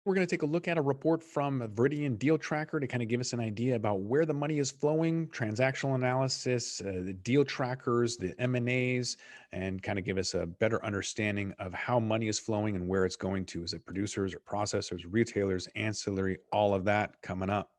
We're going to take a look at a report from Viridian Deal Tracker to kind of give us an idea about where the money is flowing, transactional analysis, the deal trackers, the M&As, and kind of give us a better understanding of how money is flowing and where it's going to. Is it producers or processors, retailers, ancillary, all of that coming up.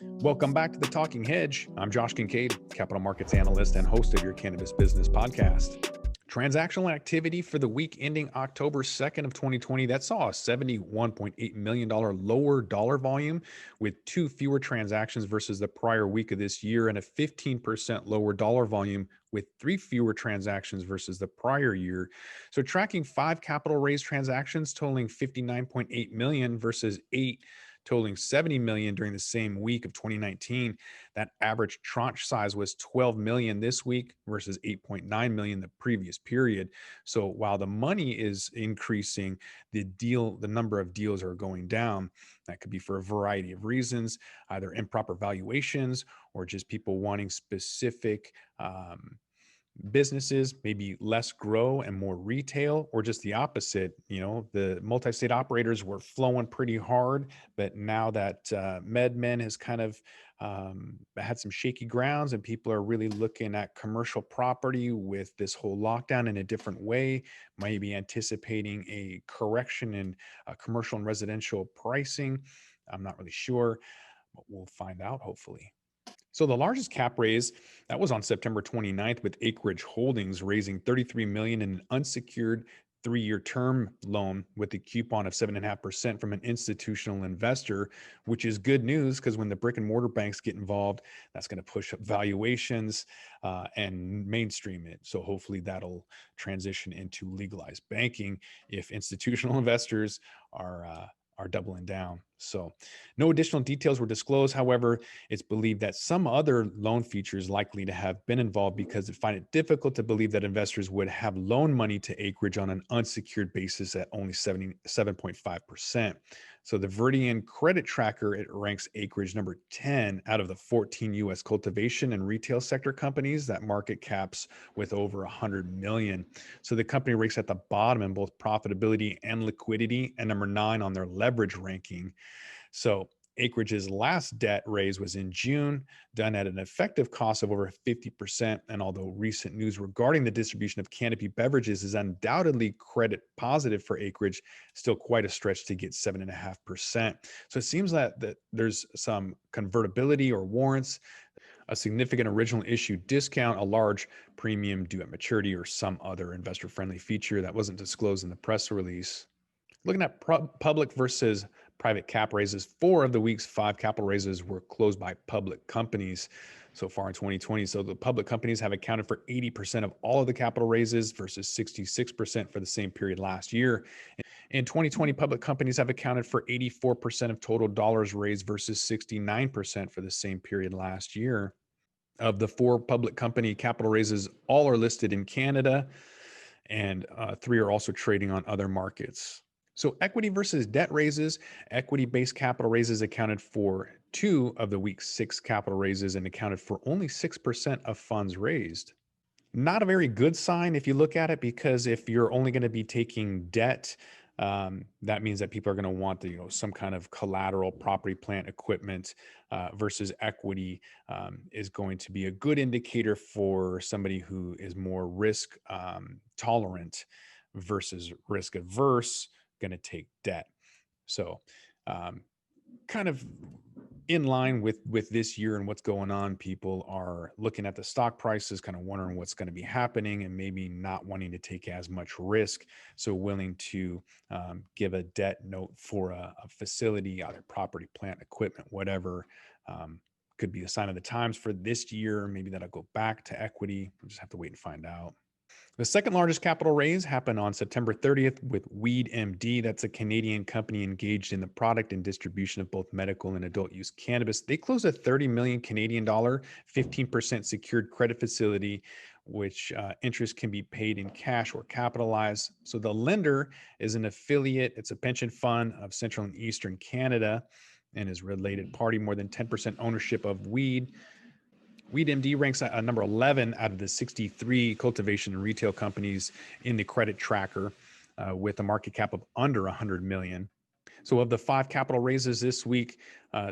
Welcome back to the Talking Hedge. I'm Josh Kincaid, capital markets analyst and host of your Cannabis Business Podcast. Transactional activity for the week ending October 2nd of 2020, that saw a $71.8 million lower dollar volume with 2 fewer transactions versus the prior week of this year, and a 15% lower dollar volume with 3 fewer transactions versus the prior year. So tracking 5 capital raise transactions totaling $59.8 million versus 8 totaling $70 million during the same week of 2019. That average tranche size was $12 million this week versus $8.9 million the previous period. So while the money is increasing, the number of deals are going down. That could be for a variety of reasons, either improper valuations or just people wanting specific businesses, maybe less grow and more retail, or just the opposite. The multi-state operators were flowing pretty hard, but now that MedMen has kind of had some shaky grounds and people are really looking at commercial property with this whole lockdown in a different way, maybe anticipating a correction in commercial and residential pricing. I'm not really sure, but we'll find out hopefully. So the largest cap raise, that was on September 29th with Acreage Holdings raising $33 million in an unsecured 3-year term loan with a coupon of 7.5% from an institutional investor, which is good news because when the brick and mortar banks get involved, that's going to push up valuations and mainstream it. So hopefully that'll transition into legalized banking if institutional investors are doubling down. So no additional details were disclosed. However, it's believed that some other loan features likely to have been involved because they find it difficult to believe that investors would have loan money to Acreage on an unsecured basis at only 77.5%. So the Viridian credit tracker, it ranks Acreage number 10 out of the 14 U.S. cultivation and retail sector companies that market caps with over 100 million. So the company ranks at the bottom in both profitability and liquidity, and number 9 on their leverage ranking. So Acreage's last debt raise was in June, done at an effective cost of over 50%. And although recent news regarding the distribution of canopy beverages is undoubtedly credit positive for Acreage, still quite a stretch to get 7.5%. So it seems that there's some convertibility or warrants, a significant original issue discount, a large premium due at maturity, or some other investor-friendly feature that wasn't disclosed in the press release. Looking at public versus private cap raises, 4 of the week's 5 capital raises were closed by public companies so far in 2020. So the public companies have accounted for 80% of all of the capital raises versus 66% for the same period last year. In 2020, public companies have accounted for 84% of total dollars raised versus 69% for the same period last year. Of the 4 public company capital raises, all are listed in Canada, and 3 are also trading on other markets. So equity versus debt raises, equity-based capital raises accounted for 2 of the week's 6 capital raises and accounted for only 6% of funds raised. Not a very good sign if you look at it, because if you're only going to be taking debt, that means that people are going to want some kind of collateral, property, plant, equipment, versus equity is going to be a good indicator for somebody who is more risk tolerant versus risk averse, going to take debt. So kind of in line with this year and what's going on, people are looking at the stock prices, kind of wondering what's going to be happening and maybe not wanting to take as much risk. So willing to give a debt note for a facility, either property, plant, equipment, whatever. Could be a sign of the times for this year. Maybe that'll go back to equity. We'll just have to wait and find out. The second largest capital raise happened on September 30th with Weed MD. That's a Canadian company engaged in the product and distribution of both medical and adult use cannabis. They closed a 30 million Canadian dollar, 15% secured credit facility, which interest can be paid in cash or capitalized. So the lender is an affiliate. It's a pension fund of Central and Eastern Canada and is related party, more than 10% ownership of Weed. WeedMD ranks at number 11 out of the 63 cultivation and retail companies in the credit tracker, with a market cap of under 100 million. So of the 5 capital raises this week,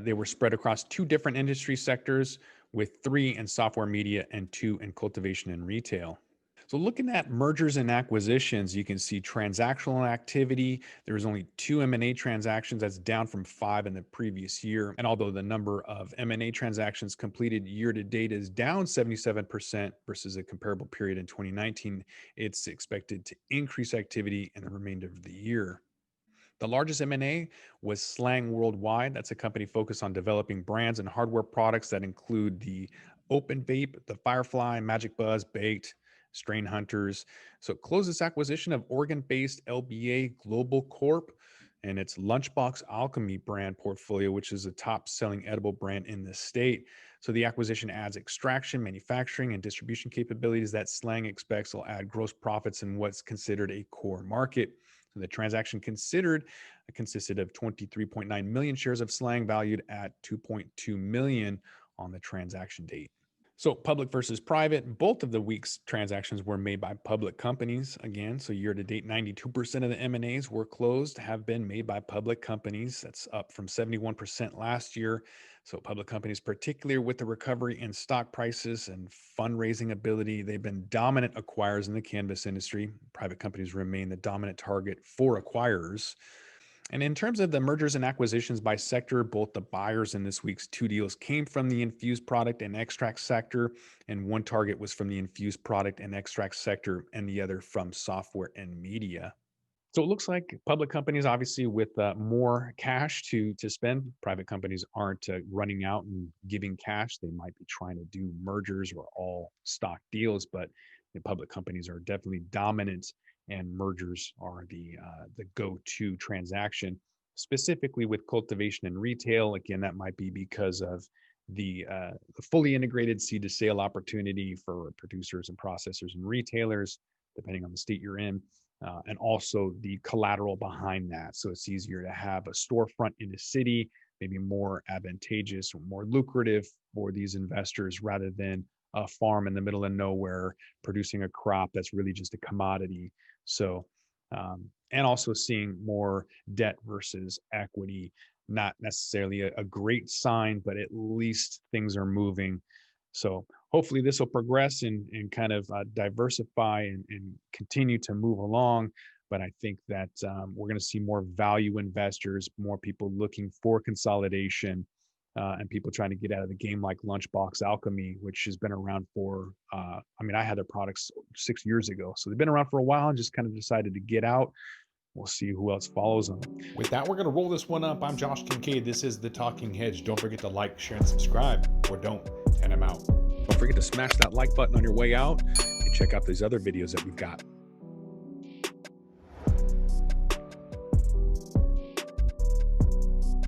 they were spread across 2 different industry sectors, with 3 in software media and 2 in cultivation and retail. So looking at mergers and acquisitions, you can see transactional activity. There was only 2 M&A transactions. That's down from 5 in the previous year. And although the number of M&A transactions completed year to date is down 77% versus a comparable period in 2019, it's expected to increase activity in the remainder of the year. The largest M&A was Slang Worldwide. That's a company focused on developing brands and hardware products that include the Open Vape, the Firefly, Magic Buzz, Baked, Strain Hunters. So it closed this acquisition of Oregon-based LBA Global Corp and its Lunchbox Alchemy brand portfolio, which is a top-selling edible brand in the state. So the acquisition adds extraction, manufacturing, and distribution capabilities that Slang expects will add gross profits in what's considered a core market. The transaction consisted of 23.9 million shares of Slang valued at 2.2 million on the transaction date. So public versus private, both of the week's transactions were made by public companies. Again, so year to date, 92% of the M&As were closed have been made by public companies. That's up from 71% last year. So public companies, particularly with the recovery in stock prices and fundraising ability, they've been dominant acquirers in the cannabis industry. Private companies remain the dominant target for acquirers. And in terms of the mergers and acquisitions by sector, both the buyers in this week's 2 deals came from the infused product and extract sector, and one target was from the infused product and extract sector, and the other from software and media. So it looks like public companies, obviously, with more cash to spend. Private companies aren't running out and giving cash. They might be trying to do mergers or all stock deals, but the public companies are definitely dominant, and mergers are the go-to transaction. Specifically with cultivation and retail, again, that might be because of the fully integrated seed to sale opportunity for producers and processors and retailers, depending on the state you're in. And also the collateral behind that. So it's easier to have a storefront in a city, maybe more advantageous or more lucrative for these investors rather than a farm in the middle of nowhere producing a crop that's really just a commodity. So, and also seeing more debt versus equity, not necessarily a great sign, but at least things are moving. So hopefully this will progress and kind of diversify and continue to move along. But I think that we're going to see more value investors, more people looking for consolidation, and people trying to get out of the game like Lunchbox Alchemy, which has been around for, I had their products 6 years ago. So they've been around for a while and just kind of decided to get out. We'll see who else follows them. With that, we're going to roll this one up. I'm Josh Kincaid. This is The Talking Hedge. Don't forget to like, share, and subscribe, or don't, and I'm out. Don't forget to smash that like button on your way out and check out these other videos that we've got.